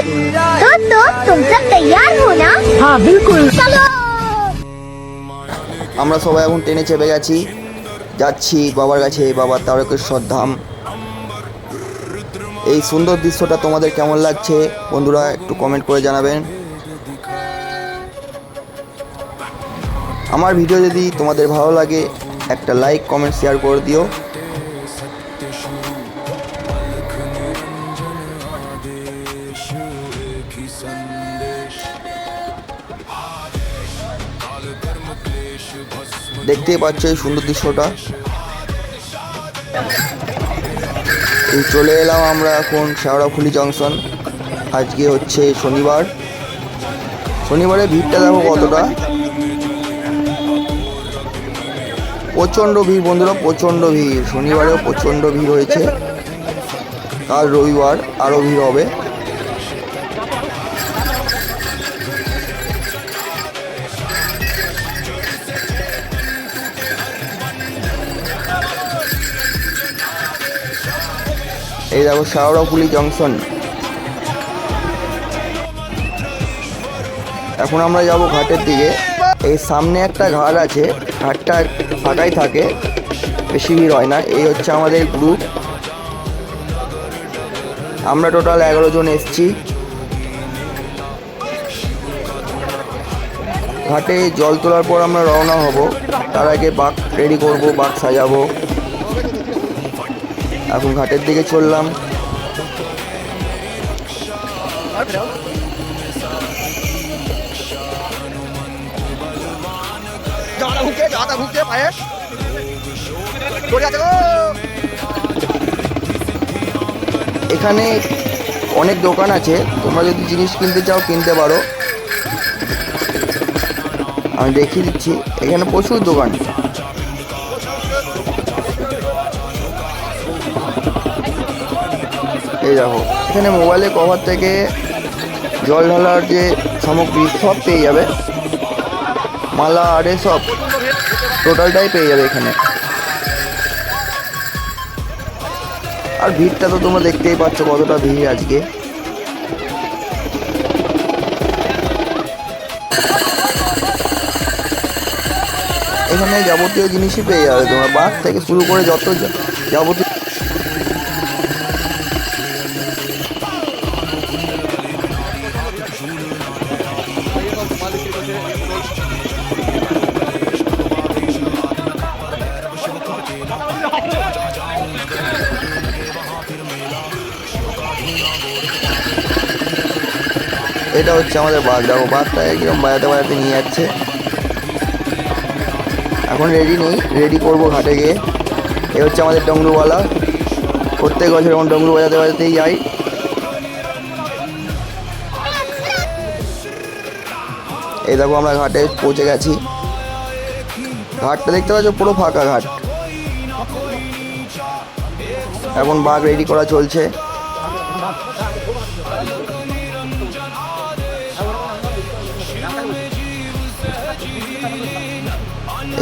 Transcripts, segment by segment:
तो तुम सब तैयार हो ना? हाँ बिल्कुल चलो। আমরা সবাই এখন ট্রেনে চেপে গেছি, যাচ্ছি বাবার কাছে, বাবার তারকেশ্বর ধাম। এই সুন্দর দৃশ্যটা তোমাদের কেমন লাগছে বন্ধুরা একটু কমেন্ট করে জানাবেন। আমার ভিডিও যদি তোমাদের ভালো লাগে একটা লাইক কমেন্ট শেয়ার করে দিও। দেখতেই পাচ্ছ এই সুন্দর দৃশ্যটা। এই চলে এলাম আমরা এখন শেওড়াফুলি জংশন। আজকে হচ্ছে শনিবার, শনিবারে ভিড়টা দেখো কতটা, প্রচণ্ড ভিড় বন্ধুরা, প্রচণ্ড ভিড়। শনিবারেও প্রচণ্ড ভিড় হয়েছে, কাল রবিবার আরও ভিড় হবে। এই দেখো শেওড়াফুলি জংশন। এখন আমরা যাব ঘাটের দিকে। এই সামনে একটা ঘাট আছে, ঘাটটা ফাঁকাই থাকে, বেশি ভিড় হয় না। এই হচ্ছে আমাদের গ্রুপ, আমরা টোটাল 11 জন এসছি। ঘাটে জল তোলার পর আমরা রওনা হব। তার আগে বাঘ রেডি করব, বাঘ সাজাবো। এখন ঘাটের দিকে চললাম। এখানে অনেক দোকান আছে, তোমরা যদি জিনিস কিনতে চাও কিনতে পারো। আমি দেখিয়ে দিচ্ছি, এখানে প্রচুর দোকান। এই দেখো এখানে মোবাইলের কভার থেকে জল ঢালার যে সামগ্রী সব পেয়ে যাবে, মালা আরে সব টোটালটাই পেয়ে যাবে এখানে। আর ভিড়টা তো তোমরা দেখতেই পাচ্ছ কতটা ভিড় আজকে। এখানে যাবতীয় জিনিসই পেয়ে যাবে তোমরা, বাস থেকে শুরু করে যত যাবতীয়। এটা হচ্ছে আমাদের বাঘ, দেখো বাঘটা একদম বাজাতে বাজাতে নিয়ে যাচ্ছে। এখন রেডি নেই, রেডি করবো ঘাটে গিয়ে। এ হচ্ছে আমাদের ডমরুওয়ালা, প্রত্যেক বছর এমন ডমরু বাজাতে বাজাতেই যাই। এই দেখো আমরা ঘাটে পৌঁছে গেছি। ঘাটটা দেখতে পাচ্ছ পুরো ফাঁকা ঘাট। এখন বাঘ রেডি করা চলছে।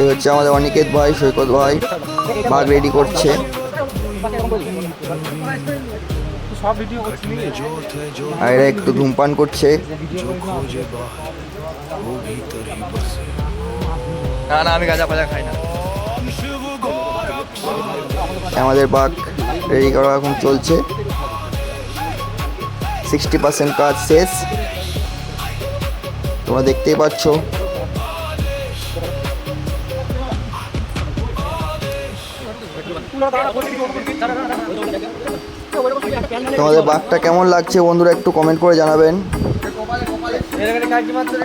এই হচ্ছে আমাদের অনিকেত ভাই, সৈকত ভাই, বাঘ রেডি করছে। আর এরা একটু ধূমপান করছে। না না, আমি গাঁজা ফাজা খাই না। আমাদের বাঘ রেডি করা এখন চলছে, 60% কাজ শেষ, তোমরা দেখতেই পাচ্ছ। তোমাদের বাঘটা কেমন লাগছে বন্ধুরা একটু কমেন্ট করে জানাবেন।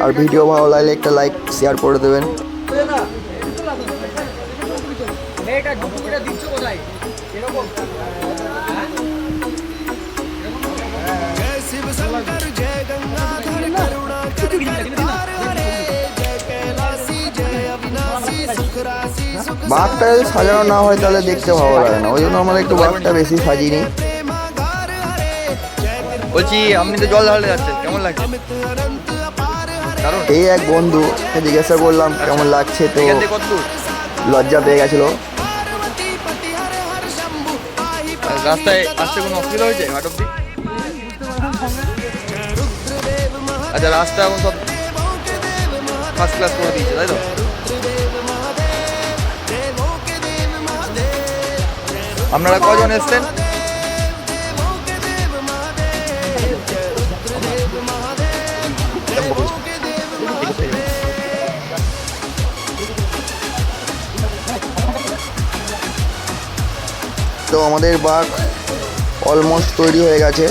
আর ভিডিও ভালো লাগলে একটা লাইক শেয়ার করে দেবেন। বাঘটা যদি সাজানো না হয় তাহলে দেখতে ভালো লাগে না, ওই জন্য আমরা একটু বাঘটা বেশি সাজিনি। বলছি আপনি তো জল ঢালতে যাচ্ছেন, কেমন লাগছে? এই এক বন্ধু জিজ্ঞাসা করলাম কেমন লাগছে, তো লজ্জা পেয়ে গেছিল। রাস্তায় আসতে কোনো অসুবিধা হয়েছে ঘাট অব্দি? আচ্ছা, রাস্তা এখন সব ফার্স্ট ক্লাস করে দিয়েছে, তাই তো? আপনারা কজন এসছেন? তো আমাদের বাঘ অলমোস্ট তৈরি হয়ে গেছে।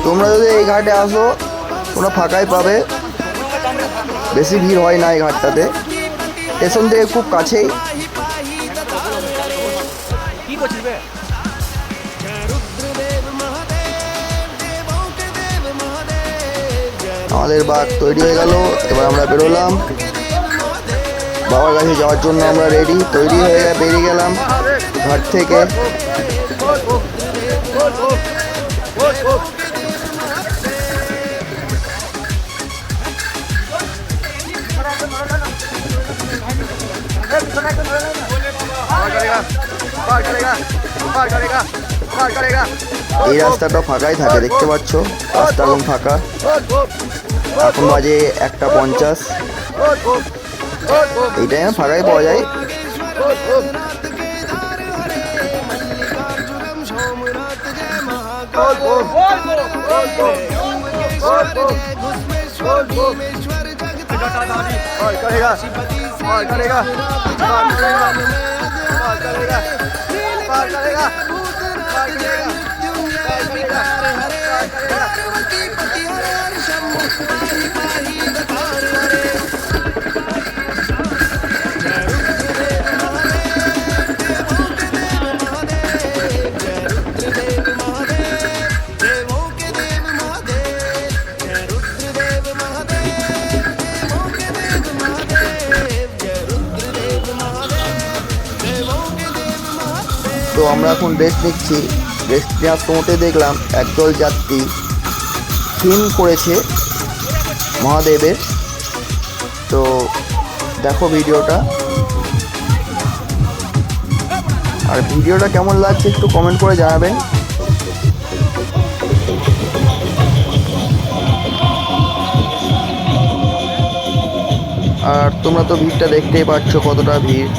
তোমরা যদি এই ঘাটে আসো তোমরা ফাঁকাই পাবে, বেশি ভিড় হয় না এই ঘাটটাতে, স্টেশন থেকে খুব কাছেই। আমাদের বাঘ তৈরি হয়ে গেল, এবার আমরা বেরোলাম বাবার কাছে যাওয়ার জন্য। আমরা রেডি, তৈরি হয়ে বেরিয়ে গেলাম ঘাট থেকে। এই রাস্তাটা ফাঁকাই থাকে, দেখতে পাচ্ছ রাস্তা এখন ফাঁকা। এখন বাজে 1:50, এই টাইমে ফাঁকাই পাওয়া যায়। তো আমরা এখন রেস্ট নিচ্ছি। রেস্ট নেওয়ার সময়তে দেখলাম একদল যাত্রী থিম করেছে মহাদেবের। তো দেখো ভিডিওটা, আর ভিডিওটা কেমন লাগছে একটু কমেন্ট করে জানাবেন। আর তোমরা তো ভিড়টা দেখতেই পাচ্ছ কতটা ভিড়।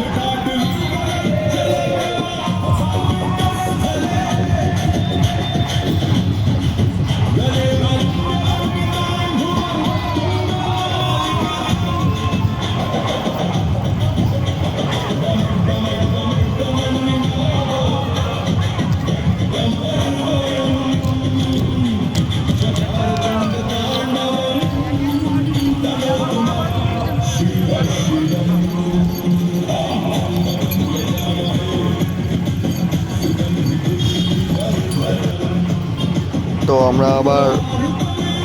তো আমরা আবার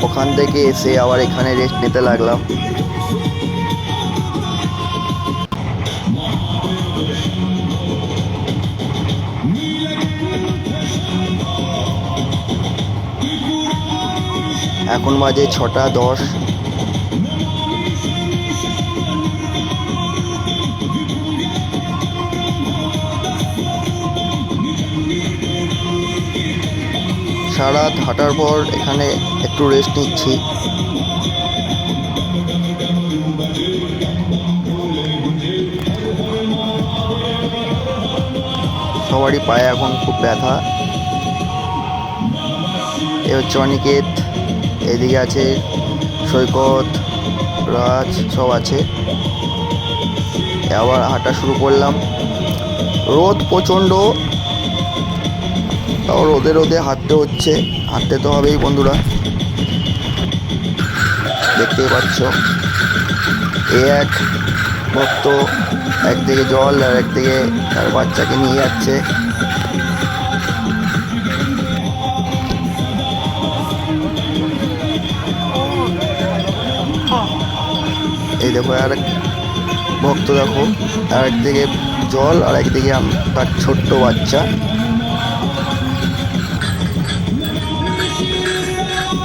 ওখান থেকে এসে আবার এখানে রেস্ট নিতে লাগলাম। এখন বাজে 6:10। সারা রাত হাঁটার পর এখানে একটু রেস্ট নিচ্ছি। সবারই পায়ে এখন খুব ব্যথা। এ হচ্ছে অনিকেত, এদিকে আছে সৈকত, রাজ, সব আছে। আবার হাঁটা শুরু করলাম। রোদ প্রচণ্ড, তাও রোদে রোদে হাঁটতে হচ্ছে, হাঁটতে তো হবেই বন্ধুরা। দেখতেই পাচ্ছ এক ভক্ত একদিকে জল আর একদিকে তার বাচ্চাকে নিয়ে যাচ্ছে। এই দেখো আর এক ভক্ত, দেখো আর একদিকে জল আর একদিকে তার ছোট্ট বাচ্চা।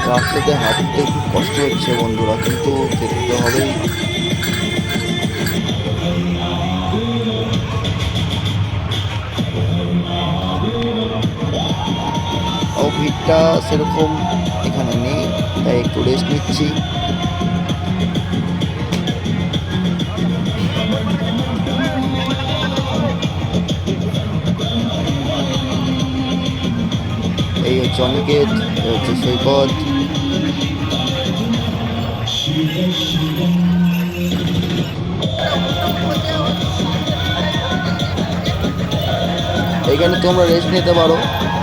রাস্তাতে হাঁটতে খুব কষ্ট হচ্ছে বন্ধুরা, কিন্তু দেখতে হবেই। ও ভিড়টা সেরকম এখানে নেই, তাই একটু রেস্ট নিচ্ছি। এই হচ্ছে অনিকেত, এই হচ্ছে সৈকত। এখানে তোমরা রেস্ট নিতে পারো,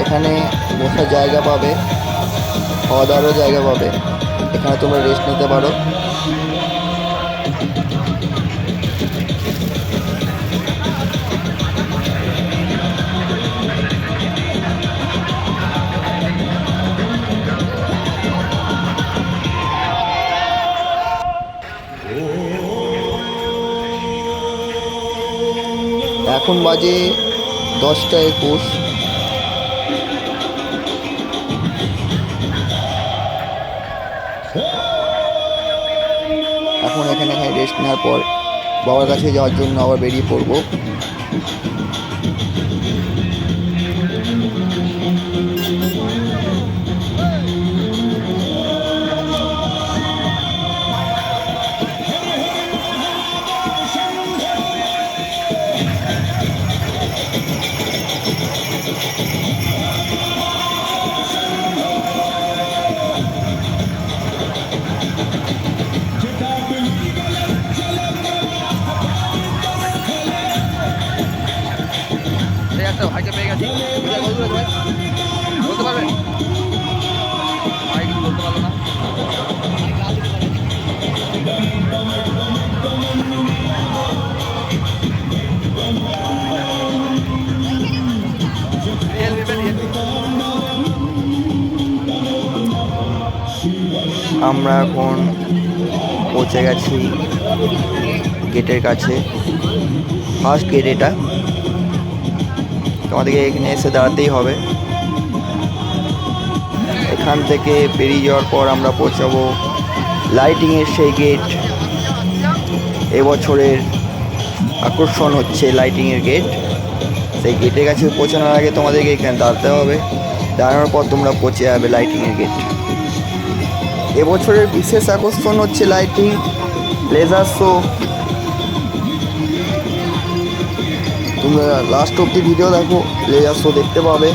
এখানে বসার জায়গা পাবে, খাওয়া দাওয়ারও জায়গা পাবে, এখানে তোমরা রেস্ট নিতে পারো। এখন বাজে 10টা 21। এখন এখানে রেস্ট নেওয়ার পর বাবার কাছে যাওয়ার জন্য আবার বেরিয়ে পড়বো। ভাইকে পেয়ে গেছি, বলতে পারবে ভাই? কিছু বলতে পারলো না। আমরা এখন পৌঁছে গেছি গেটের কাছে, ফার্স্ট গেট এটা। তোমাদেরকে এখানে এসে দাঁড়াতেই হবে। এখান থেকে পেরিয়ে যাওয়ার পর আমরা পৌঁছাবো লাইটিংয়ের সেই গেট। এবছরের আকর্ষণ হচ্ছে লাইটিংয়ের গেট। সেই গেটের কাছে পৌঁছানোর আগে তোমাদেরকে এখানে দাঁড়াতে হবে, দাঁড়ানোর পর তোমরা পৌঁছে যাবে লাইটিংয়ের গেট। এবছরের বিশেষ আকর্ষণ হচ্ছে লাইটিং লেজার শো। তোমরা লাস্ট অব্দি ভিডিও দেখো, লেজার শো দেখতে পাবে।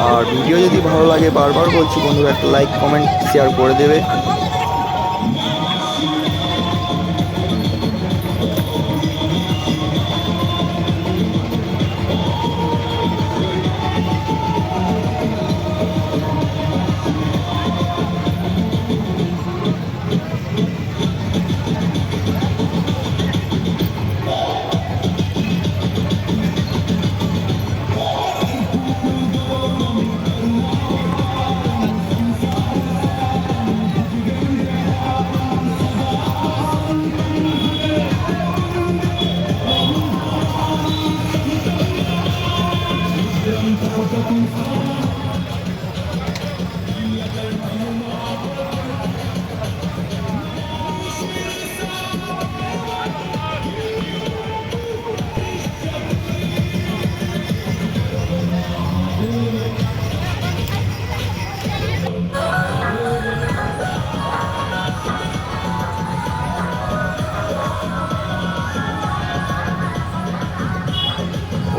আর ভিডিও যদি ভালো লাগে, বারবার বলছি বন্ধুরা, একটা লাইক কমেন্ট শেয়ার করে দেবে।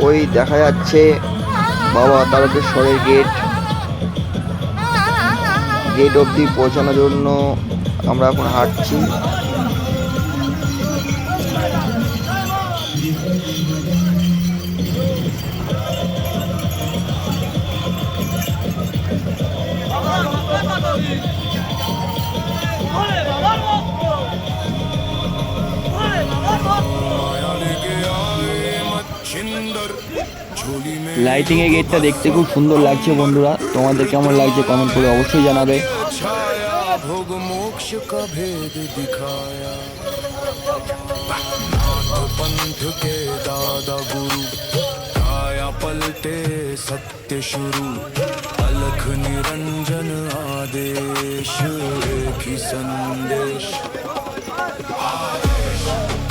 ওই দেখা যাচ্ছে বাবা তারকেশ্বরের গেট। গেট অবধি পৌঁছানোর জন্য আমরা এখন হাঁটছি। লাইটিং এর গেটটা দেখতে খুব সুন্দর লাগছে বন্ধুরা, তোমাদের কেমন লাগছে কমেন্ট করে অবশ্যই জানাবে। छाया भोग मोक्ष का भेद दिखाया, नाथ पंथ के दादा गुरु, काया पलटे सत्य शुरू, अलख निरंजन आदेश, एक ही संदेश,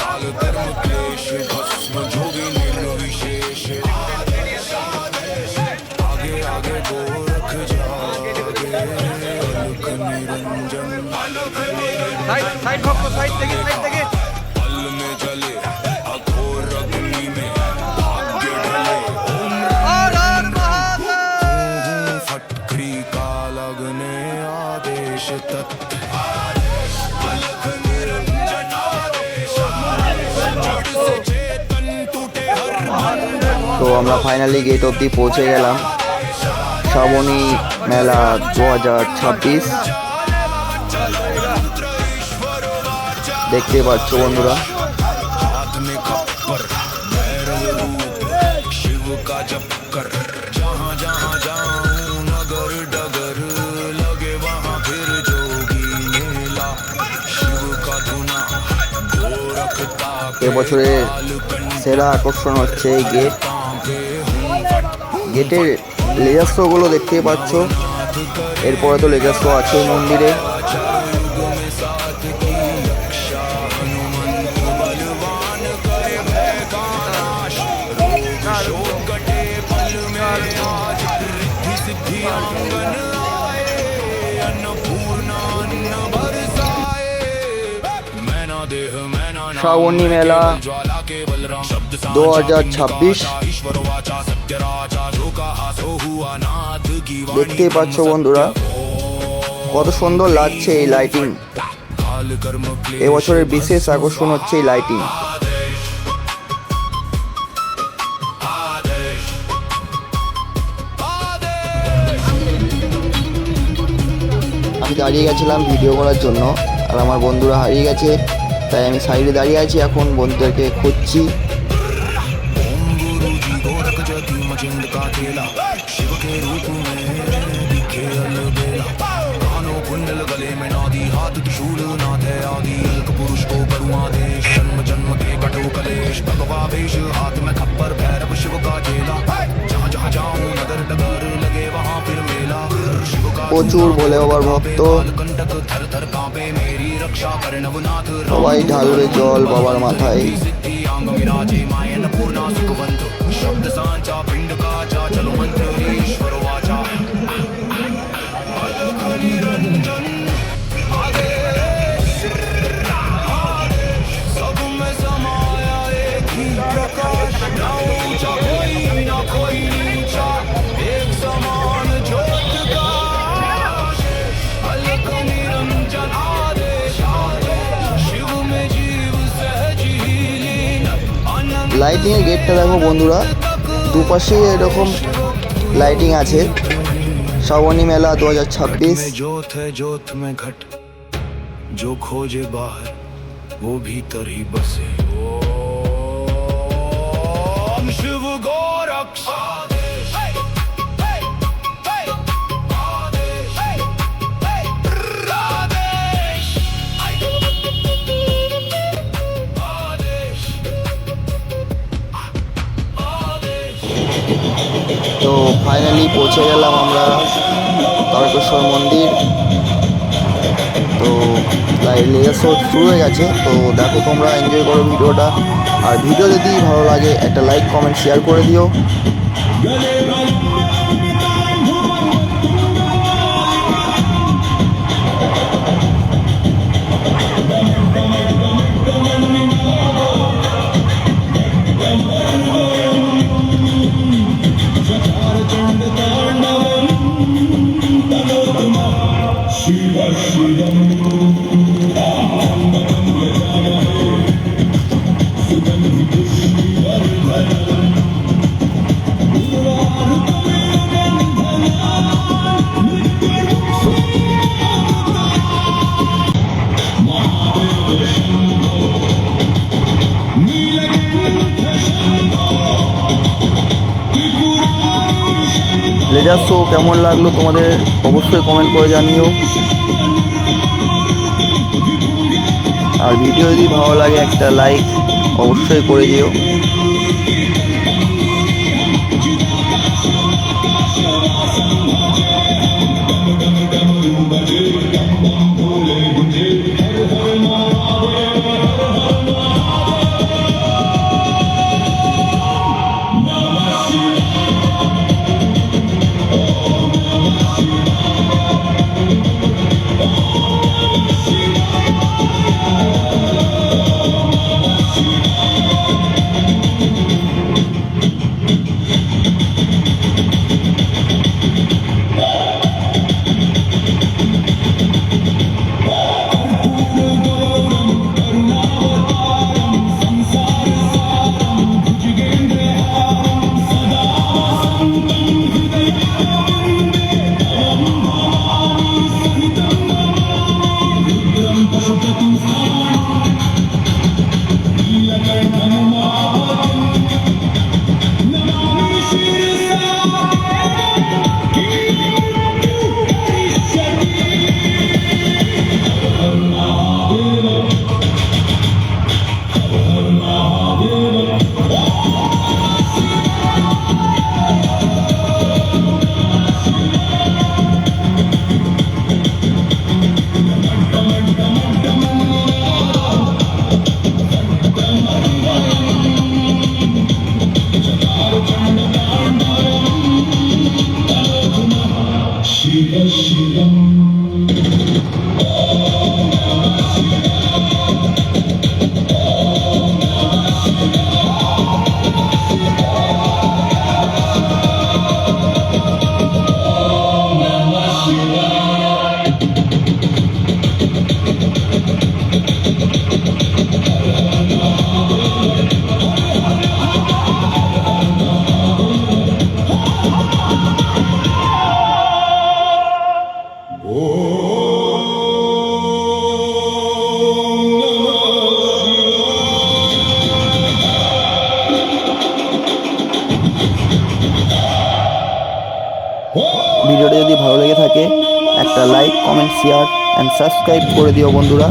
काल कर्म क्लेश भस्म जोगी निर्विशेष, आगे आगे गोरख जागे, अलख निरंजन সাইড সাইড ভক্ত সাইড থেকে पल में जले अघोर अग्नि में भाग्य ढले, হর হর মহাদেব। फटकरी का लगने आदेश तत् अलख निरंजन आदेश, जड़ से चेतन टूटे हर बंधन, তো আমরা ফাইনালি গেট অবধি পৌঁছে গেলাম। শ্রাবণী মেলা 2026 দেখতে পাচ্ছ বন্ধুরা। हाथ में खप्पर भैरव रूप शिव का जप कर, जहाँ जहाँ जाऊं नगर डगर, लगे वहाँ फिर जोगी मेला, शिव का धुना गोरखता এবছরের সেরা আকর্ষণ হচ্ছে এই গেট। গেটের লেজার শোগুলো দেখতেই পাচ্ছ, এরপরে তো লেজার শো আছে মন্দিরে। শ্রাবণী মেলা 2026 দেখতেই পাচ্ছ বন্ধুরা, কত সুন্দর লাগছে এই লাইটিং। এবছরের বিশেষ আকর্ষণ হচ্ছে এই লাইটিং। আমি দাঁড়িয়ে গেছিলাম ভিডিও করার জন্য, আর আমার বন্ধুরা হারিয়ে গেছে, তাই আমি সাইডে দাঁড়িয়ে আছি, এখন বন্ধুদেরকে খুঁজছি। गोरख जति मजिंद का केला, शिव के रूप में दिखे अलबेला, कानों कुंडल गले में नादी, हाथ त्रिशूल नाथ है आदि, अल्क पुरुष को करुणा देश, जन्म जन्म के कटु कलेश, भगवा वेश हाथ में खप्पर, भैरव शिव का चेला, जहाँ जहाँ जाऊं नगर डगर, लगे वहाँ फिर मेला, शिव का প্রচুর ভোলে বাবার ভক্ত, कंटक थर थर कांपे, मेरी रक्षा करे नवनाथ, সবাই ঢালবে জল বাবার মাথায়। सिद्धि आंग विराजे मायन पूर्णा सुखवंत, शब्द सांचा पिंड काचा, चलो मंत्र ईश्वर वाचा, अलख निरंजन आदेश, आदेश, सब में समाया एक ही प्रकाश, ना ऊंचा कोई ना कोई नीचा, एक समान ज्योत का आशीष, अलख निरंजन आदेश, आदेश, शिव में जीव सहज ही लीन, आनंद লাইটিং এর গেটটা দেখো বন্ধুরা, দুপাশে এরকম লাইটিং আছে। শ্রাবণী মেলা 2026। में जोत है जोत में घट, जो खोजे बाहर वो भीतर ही बसे, ओम शिव गोरक्ष आदेश, आदेश, आदेश, आदेश। তো ফাইনালি পৌঁছে গেলাম আমরা তারকেশ্বর মন্দির। তো লেজার শো শুরু হয়ে গেছে, তো দেখো তোমরা এনজয় করো ভিডিওটা, আর ভিডিও যদি ভালো লাগে একটা লাইক কমেন্ট শেয়ার করে দিও। शिव লেজার শো কেমন লাগলো তোমাদের অবশ্যই কমেন্ট করে জানিও। আর ভিডিও যদি ভালো লাগে একটা লাইক অবশ্যই করে দিও। ভিডিওটা যদি ভালো লেগে থাকে একটা like comment share and subscribe করে দিও বন্ধুরা।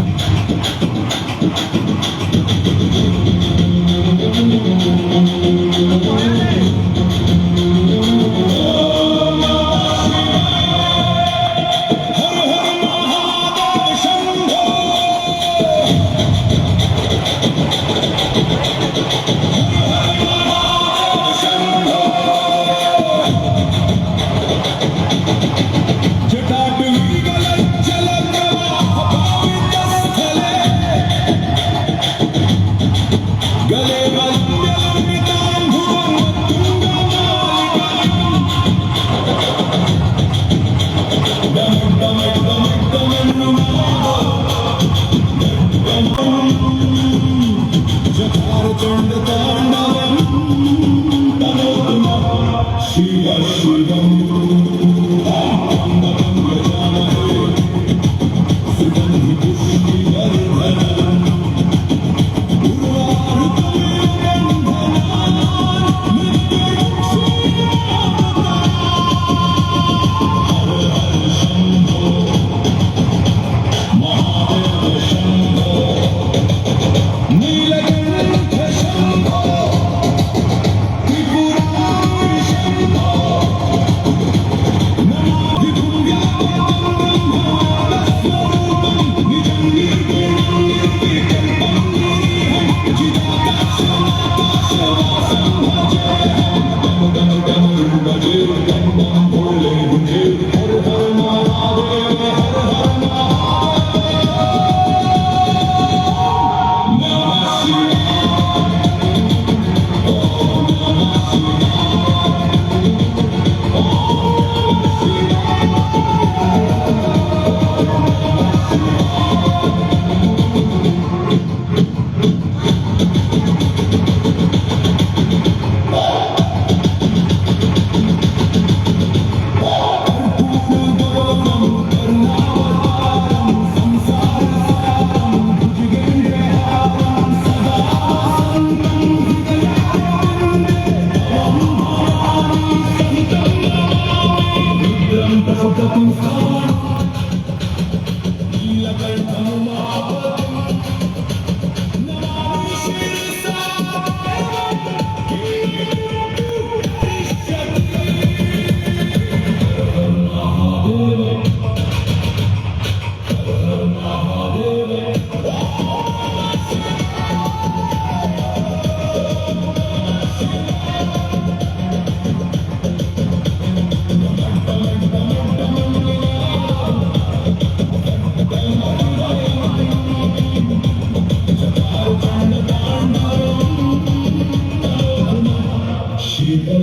আমার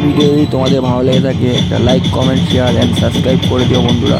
ভিডিও যদি তোমাদের ভালো লেগে থাকে একটা like comment share and subscribe করে দিও বন্ধুরা।